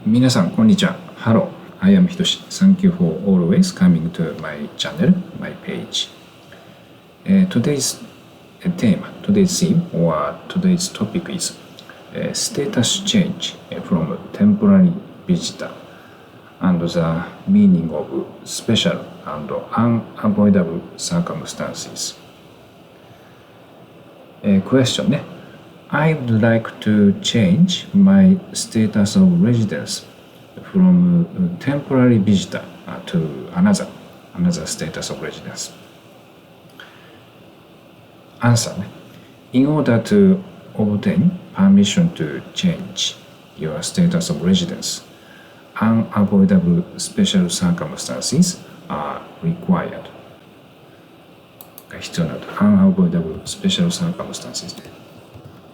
皆さんこんにちは。Hello, I am Hitoshi. Thank you for always coming to my channel, my page. Today's theme or today's topic is status change from temporary visitor and the meaning of special and unavoidable circumstances. Question ね。I would like to change my status of residence from temporary visitor to another status of residence. Answer ね。In order to obtain permission to change your status of residence, unavoidable special circumstances are required. 必要なと unavoidable special circumstances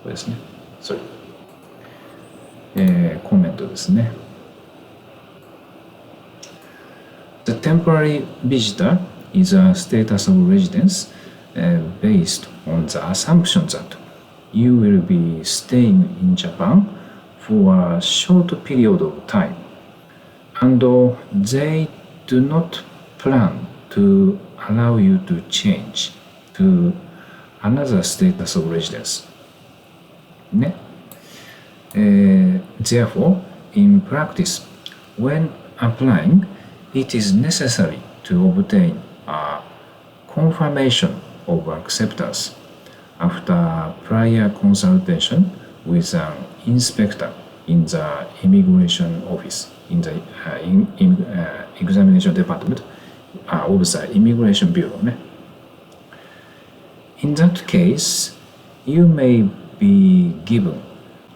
これですね。それ。コメントですね。The temporary visitor is a status of residence based on the assumption that you will be staying in Japan for a short period of time, and they do not plan to allow you to change to another status of residence. ね。Therefore, in practice, when applying, it is necessary to obtain a confirmation of acceptance after prior consultation with an inspector in the immigration office, in the examination department of the immigration bureau. ね。In that case, you may be given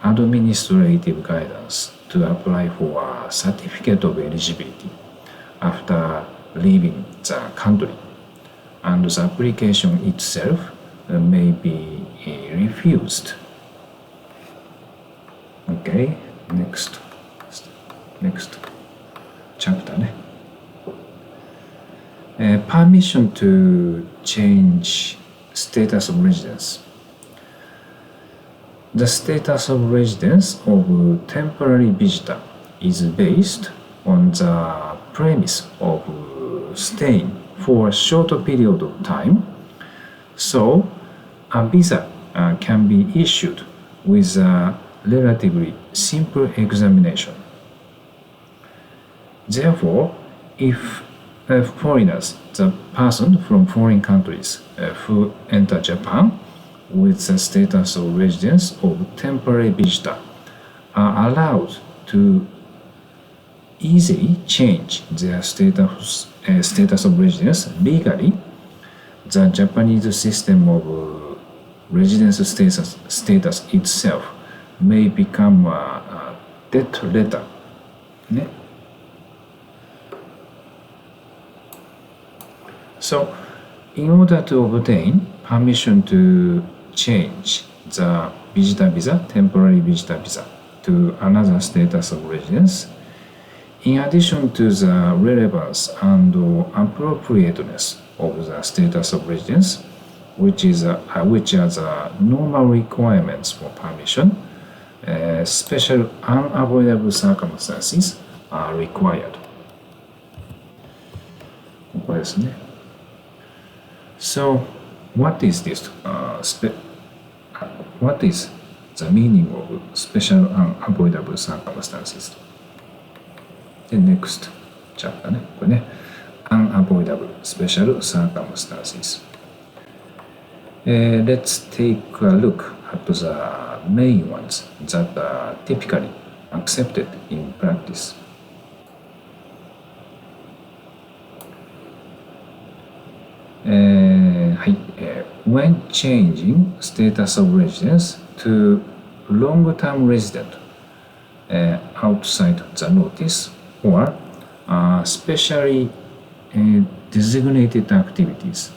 administrative guidance to apply for a certificate of eligibility after leaving the country, and the application itself may be refused. Okay, next chapter ね。Permission to change status of residence. The status of residence of temporary visitor is based on the premise of staying for a short period of time, so a visa can be issued with a relatively simple examination. Therefore, if foreigners, the person from foreign countries who enter Japan with the status of residence of temporary visitor are allowed to easily change their status of residence legally, the Japanese system of residence status itself may become a dead letter. ね。So, in order to obtain permission to change the visitor visa, temporary visitor visa, to another status of residence, in addition to the relevance and appropriateness of the status of residence, which are the normal requirements for permission, special unavoidable circumstances are required. ここですね。So, what is this? What is the meaning of special unavoidable circumstances? The next chapter ね。これね。Unavoidable special circumstances. Let's take a look at the main ones that are typically accepted in practice. When changing status of residence to long-term resident outside the notice or specially designated activities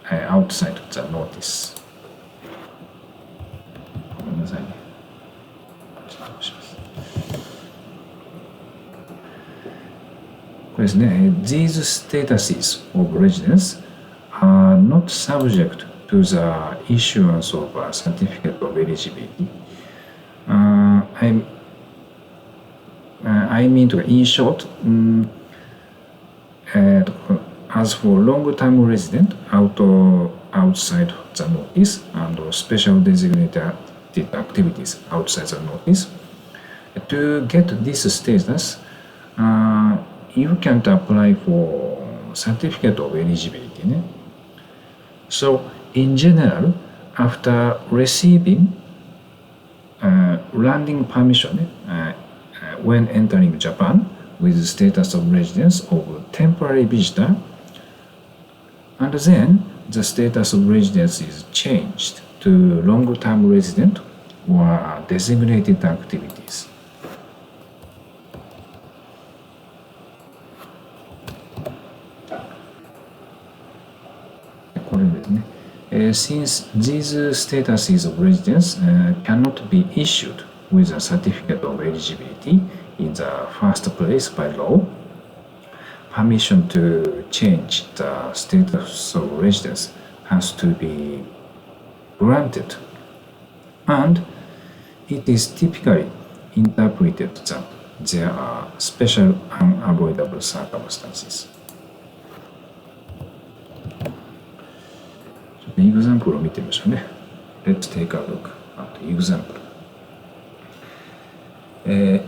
outside the notice. ごめんなさいね。ちょっとします。これですね。These statuses of residence are not subject to the issuance of a certificate of eligibility. I mean in short, as for long-term resident outside the notice and special designated activities outside the notice, to get this status, you can't apply for certificate of eligibility. So in general, after receiving landing permission when entering Japan with status of residence of temporary visitor, and then the status of residence is changed to long-term resident or designated activities. これですね。Since these statuses of residence cannot be issued with a certificate of eligibility in the first place by law, permission to change the status of residence has to be granted, and it is typically interpreted that there are special unavoidable circumstances. エグザンプルを見てみましょうね。Let's take a look at the example.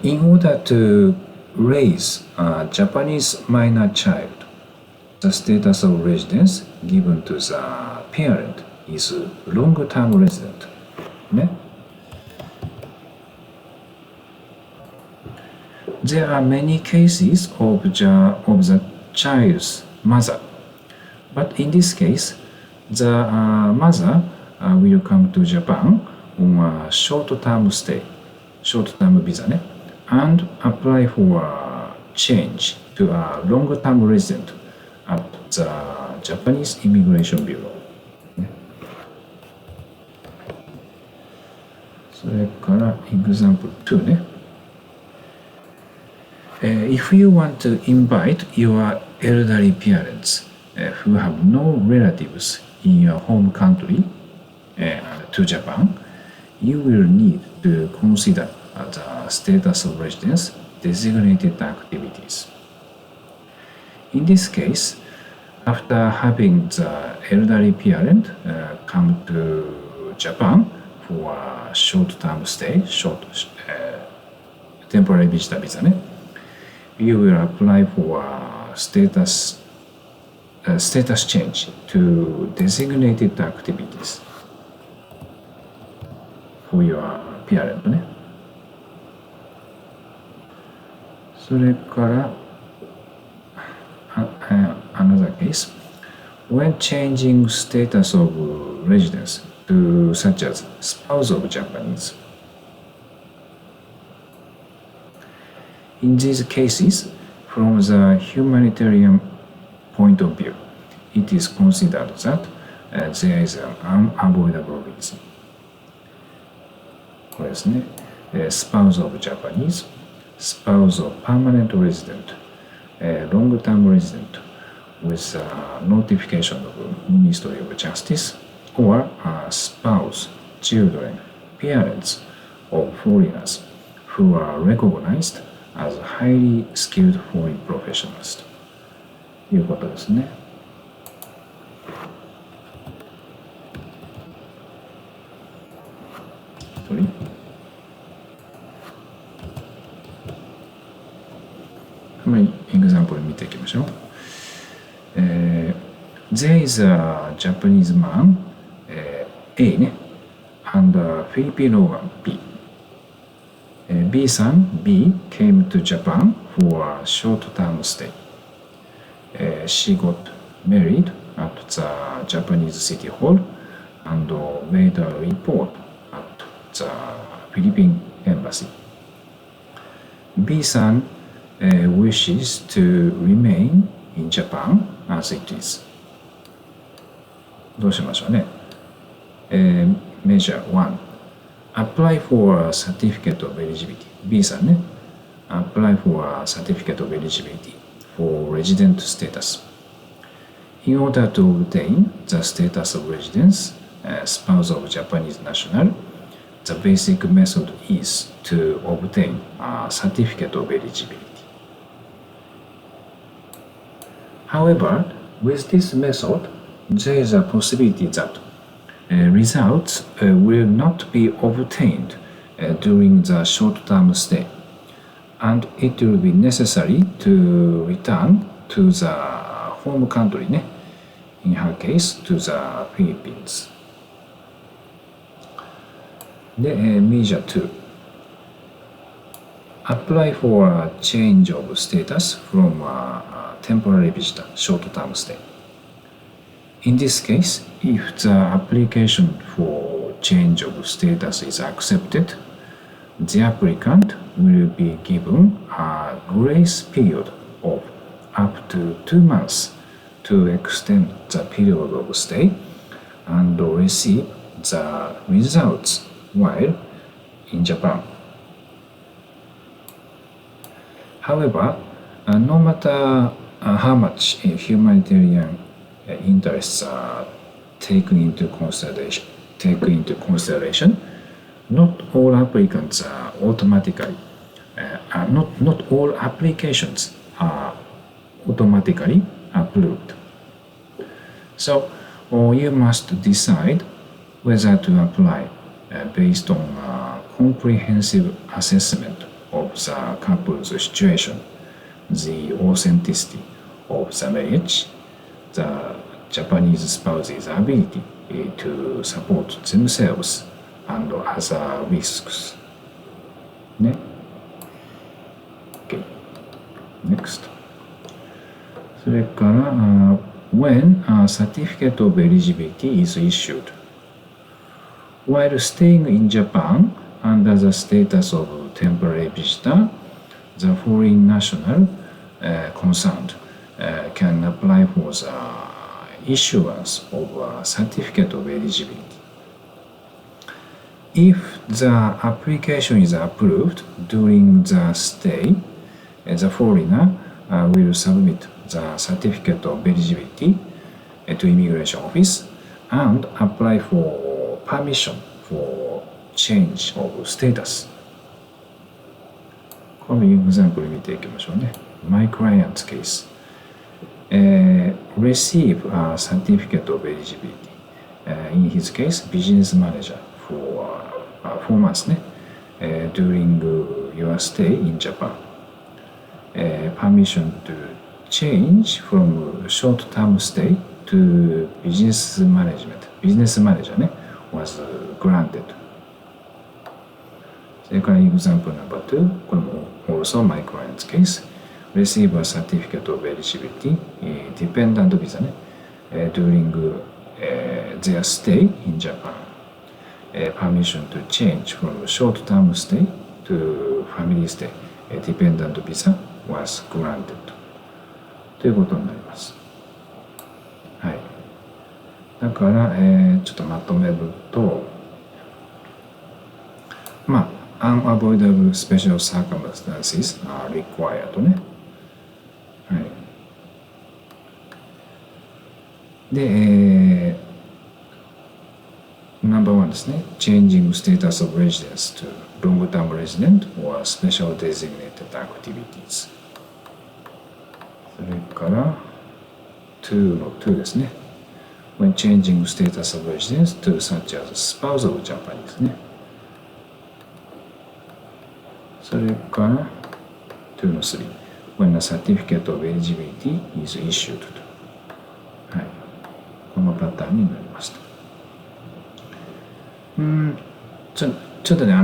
In order to raise a Japanese minor child, the status of residence given to the parent is long-term resident. ね。There are many cases of the child's mother, but in this case, the mother will come to Japan on a short-term stay, short-term visa, and apply for a change to a long-term resident at the Japanese Immigration Bureau. それから example 2ね。If you want to invite your elderly parents who have no relatives in your home country to Japan, you will need to consider the status of residence designated activities. In this case, after having the elderly parent come to Japan for a short-term stay, temporary visitor visa, you will apply for a status change to designated activities for your parent ね。それから another case, when changing status of residence to such as spouse of Japanese. In these cases, from the humanitarian point of view, it is considered that there is an unavoidable reason. これですね。spouse of Japanese, spouse of permanent resident, long-term resident with notification of Ministry of Justice, or spouse, children, parents of foreigners who are recognized as highly skilled foreign professionals ということですね。一人エグザンプル見ていきましょう。There is a Japanese man, A ね、and a Filipino one, B. B さん B came to Japan for a short-term stay. She got married at the Japanese City Hall and made a report at the Philippine Embassy. B さんwishes to remain in Japan as it is. どうしましょうね。Measure 1. Apply for a certificate of eligibility. B さんね。Apply for a certificate of eligibility for resident status. In order to obtain the status of residence, spouse of Japanese national, the basic method is to obtain a certificate of eligibility. However, with this method, there is a possibility that results will not be obtained during the short-term stay, and it will be necessary to return to the home country, in her case to the Philippines. Measure 2. Apply for a change of status from a temporary visitor, short-term stay. In this case, if the application for change of status is accepted, the applicant will be given a grace period of up to 2 months to extend the period of stay and receive the results while in Japan. However, no matter how much humanitarian interests are taken into consideration, not all applicants are automatically not all applications are automatically approved. So you must decide whether to apply based on a comprehensive assessment of the couple's situation, the authenticity of the marriage, the Japanese spouse's ability to support themselves, and other risks. Okay. Next. それから、when a certificate of eligibility is issued. While staying in Japan under the status of temporary visitor, the foreign national concerned can apply for the issuance of a certificate of eligibility. If the application is approved during the stay, the foreigner will submit the certificate of eligibility to immigration office and apply for permission for change of status. このエグザンプル見ていきましょうね。My client's case. Receive a certificate of eligibility. In his case, business manager for 4 months during your stay in Japan. Permission to change from short-term stay to business manager was granted. それから example number 2, これも also my client's case. Receive a certificate of eligibility, dependent visa during their stay in Japan. Permission to change from short-term stay to family stay, dependent visa was granted. ということになります。はい。だから、ちょっとまとめると、unavoidable special circumstances are required ね。はい。で、No.1 ですね。Changing status of residence to long-term resident or special designated activities。それから2の2ですね。When changing status of residence to such as spouse of Japan ですね。それから2の3。When a certificate of eligibility is issued と。はい。このパターンになりました。ちょっとね、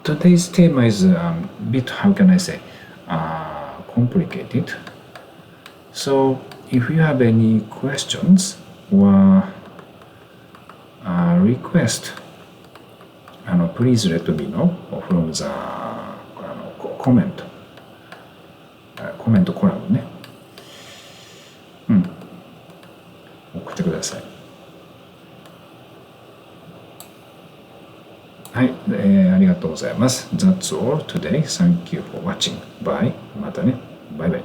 today's theme is a bit, how can I say, complicated. So, if you have any questions or request, please let me know from the comment コラムね。送ってください。はい、ありがとうございます。That's all today. Thank you for watching. Bye. またね。バイバイ。